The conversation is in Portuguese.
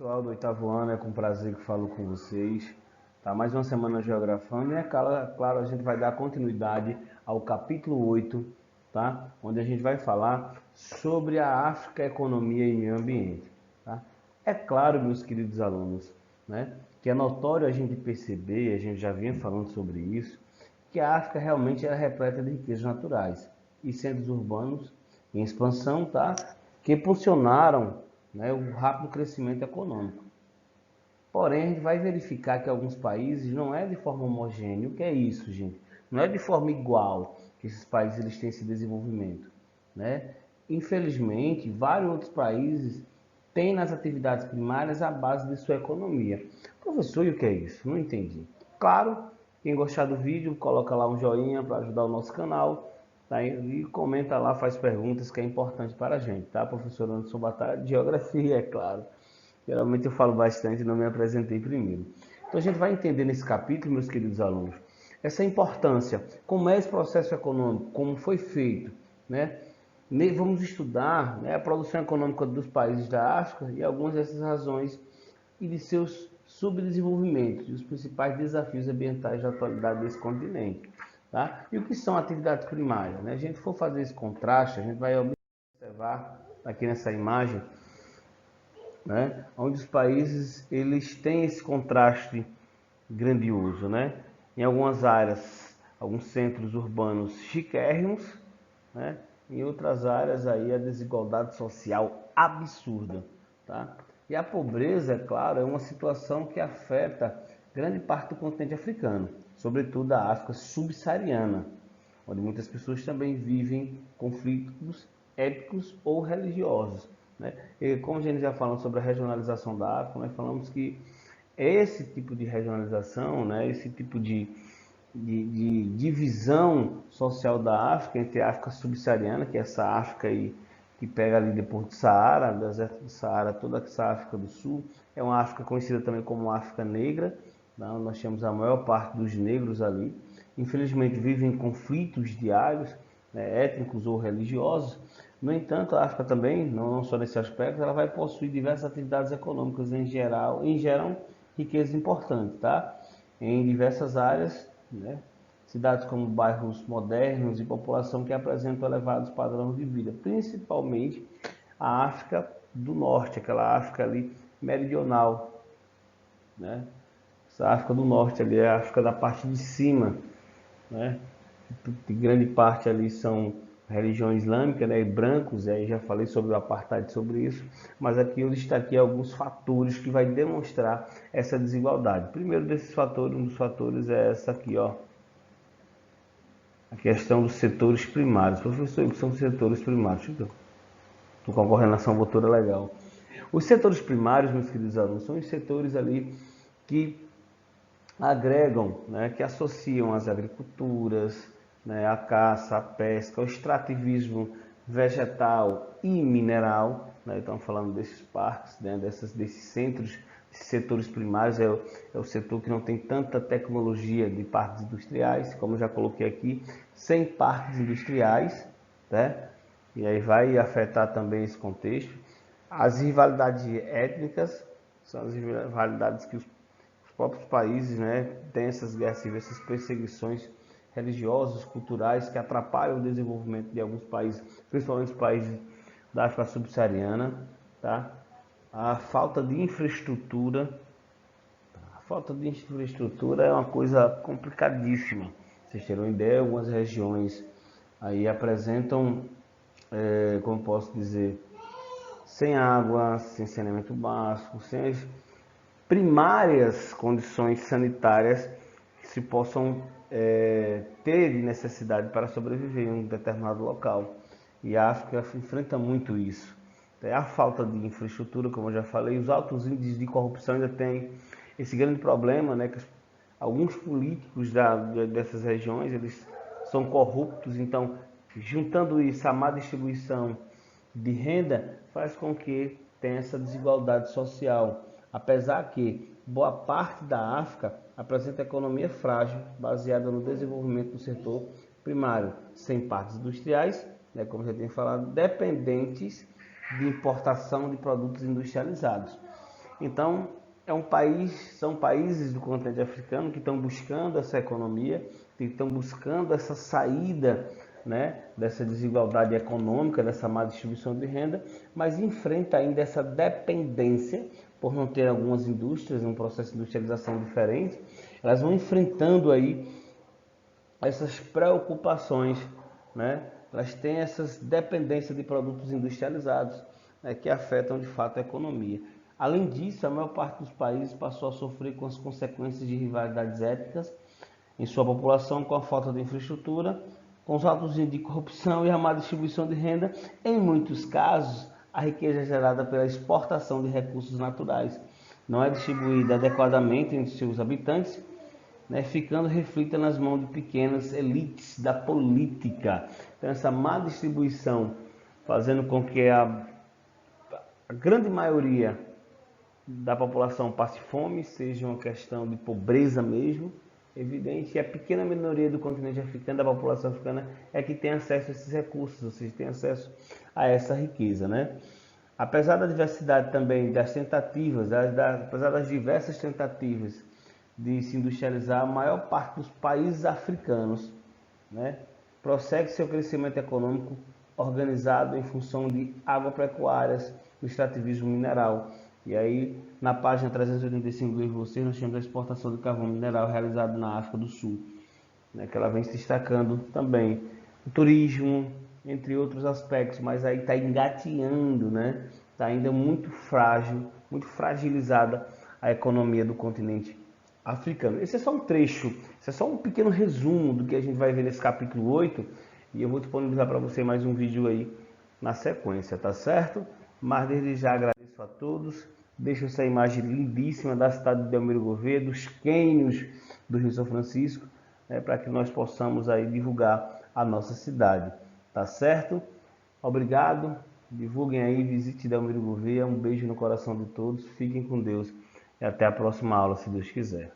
Pessoal do oitavo ano, é com prazer que falo com vocês. Tá, mais uma semana geografando e é claro, a gente vai dar continuidade ao capítulo 8, tá? Onde a gente vai falar sobre a África, economia e meio ambiente, tá? É claro, meus queridos alunos, né, que é notório a gente perceber, a gente já vinha falando sobre isso, que a África realmente é repleta de riquezas naturais e centros urbanos em expansão, tá? Que impulsionaram, né, o rápido crescimento econômico. Porém, a gente vai verificar que alguns países não é de forma homogênea. O que é isso, gente? Não é de forma igual que esses países eles têm esse desenvolvimento, né? Infelizmente, vários outros países têm nas atividades primárias a base de sua economia. Professor, e o que é isso? Não entendi. Claro, quem gostar do vídeo, coloca lá um joinha para ajudar o nosso canal, tá? E comenta lá, faz perguntas que é importante para a gente, tá? Professor Anderson Batalha, de Geografia, é claro. Geralmente eu falo bastante e não me apresentei primeiro. Então a gente vai entender nesse capítulo, meus queridos alunos, essa importância, como é esse processo econômico, como foi feito, né? Vamos estudar, né, a produção econômica dos países da África e algumas dessas razões e de seus subdesenvolvimentos e os principais desafios ambientais da atualidade desse continente. Tá? E o que são atividades primárias? Né? A gente for fazer esse contraste, a gente vai observar aqui nessa imagem, né, onde os países eles têm esse contraste grandioso, né? Em algumas áreas, alguns centros urbanos chiquérrimos, né? Em outras áreas aí a desigualdade social absurda, tá? E a pobreza, é claro, é uma situação que afeta grande parte do continente africano, sobretudo a África subsaariana, onde muitas pessoas também vivem conflitos étnicos ou religiosos, né? E como a gente já falou sobre a regionalização da África, nós falamos que esse tipo de regionalização, né, esse tipo de divisão social da África entre a África subsaariana, que é essa África aí, que pega ali depois do Saara, do deserto do Saara, toda essa África do Sul, é uma África conhecida também como África Negra, não? Nós temos a maior parte dos negros ali, infelizmente vivem em conflitos diários, né, étnicos ou religiosos. No entanto, a África também, não só nesse aspecto, ela vai possuir diversas atividades econômicas em geral riquezas importantes, tá? Em diversas áreas, né? Cidades como bairros modernos e população que apresentam elevados padrões de vida, principalmente a África do Norte, aquela África ali meridional, né? Essa África do Norte ali é a África da parte de cima, né? De grande parte ali são religião islâmica, né, e brancos, e aí já falei sobre o apartheid sobre isso, mas aqui eu destaquei alguns fatores que vai demonstrar essa desigualdade. Primeiro desses fatores, um dos fatores é essa aqui, ó, a questão dos setores primários. Professor, o que são setores primários? Estou com a correlação motora legal. Os setores primários, meus queridos alunos, são os setores ali que agregam, né, que associam as agriculturas, né, a caça, a pesca, o extrativismo vegetal e mineral. Né, estamos falando desses parques, né, desses centros, esses setores primários, é o setor que não tem tanta tecnologia de parques industriais, como eu já coloquei aqui, sem parques industriais, né, e aí vai afetar também esse contexto. As rivalidades étnicas são as rivalidades que os próprios países, né, têm essas guerras civis, essas perseguições religiosas, culturais, que atrapalham o desenvolvimento de alguns países, principalmente os países da África subsaariana, tá? A falta de infraestrutura, é uma coisa complicadíssima. Vocês terão ideia, algumas regiões aí apresentam, como posso dizer, sem água, sem saneamento básico, sem as primárias condições sanitárias que se possam ter de necessidade para sobreviver em um determinado local. E a África enfrenta muito isso. É a falta de infraestrutura, como eu já falei, os altos índices de corrupção ainda tem esse grande problema, né, que alguns políticos dessas regiões eles são corruptos, então juntando isso à má distribuição de renda faz com que tenha essa desigualdade social. Apesar que boa parte da África apresenta economia frágil, baseada no desenvolvimento do setor primário, sem parques industriais, né, como já tinha falado, dependentes de importação de produtos industrializados. Então, são países do continente africano que estão buscando essa economia, que estão buscando essa saída, né, dessa desigualdade econômica, dessa má distribuição de renda, mas enfrenta ainda essa dependência por não ter algumas indústrias, um processo de industrialização diferente. Elas vão enfrentando aí essas preocupações, né? Elas têm essas dependências de produtos industrializados, né, que afetam de fato a economia. Além disso, a maior parte dos países passou a sofrer com as consequências de rivalidades étnicas em sua população, com a falta de infraestrutura, com os altos índices de corrupção e a má distribuição de renda. Em muitos casos, a riqueza é gerada pela exportação de recursos naturais não é distribuída adequadamente entre seus habitantes, né, ficando reflita nas mãos de pequenas elites da política. Então, essa má distribuição fazendo com que a grande maioria da população passe fome, seja uma questão de pobreza mesmo, evidente, e a pequena minoria do continente africano, da população africana, é que tem acesso a esses recursos, ou seja, tem acesso a essa riqueza, né? Apesar da diversidade também das tentativas, apesar das diversas tentativas de se industrializar, a maior parte dos países africanos, né, prossegue seu crescimento econômico organizado em função de agropecuárias, do extrativismo mineral. E aí, na página 385 de vocês, nós temos a exportação de carvão mineral realizado na África do Sul, né, que ela vem se destacando também. O turismo, entre outros aspectos, mas aí está engateando, né? Está ainda muito frágil, muito fragilizada a economia do continente africano. Esse é só um trecho, esse é só um pequeno resumo do que a gente vai ver nesse capítulo 8, e eu vou disponibilizar para você mais um vídeo aí na sequência, tá certo? Mas desde já agradeço a todos, deixo essa imagem lindíssima da cidade de Delmiro Gouveia, dos cânions do Rio São Francisco, né, para que nós possamos aí divulgar a nossa cidade, tá certo? Obrigado, divulguem aí, visite Delmiro Gouveia, um beijo no coração de todos, fiquem com Deus e até a próxima aula, se Deus quiser.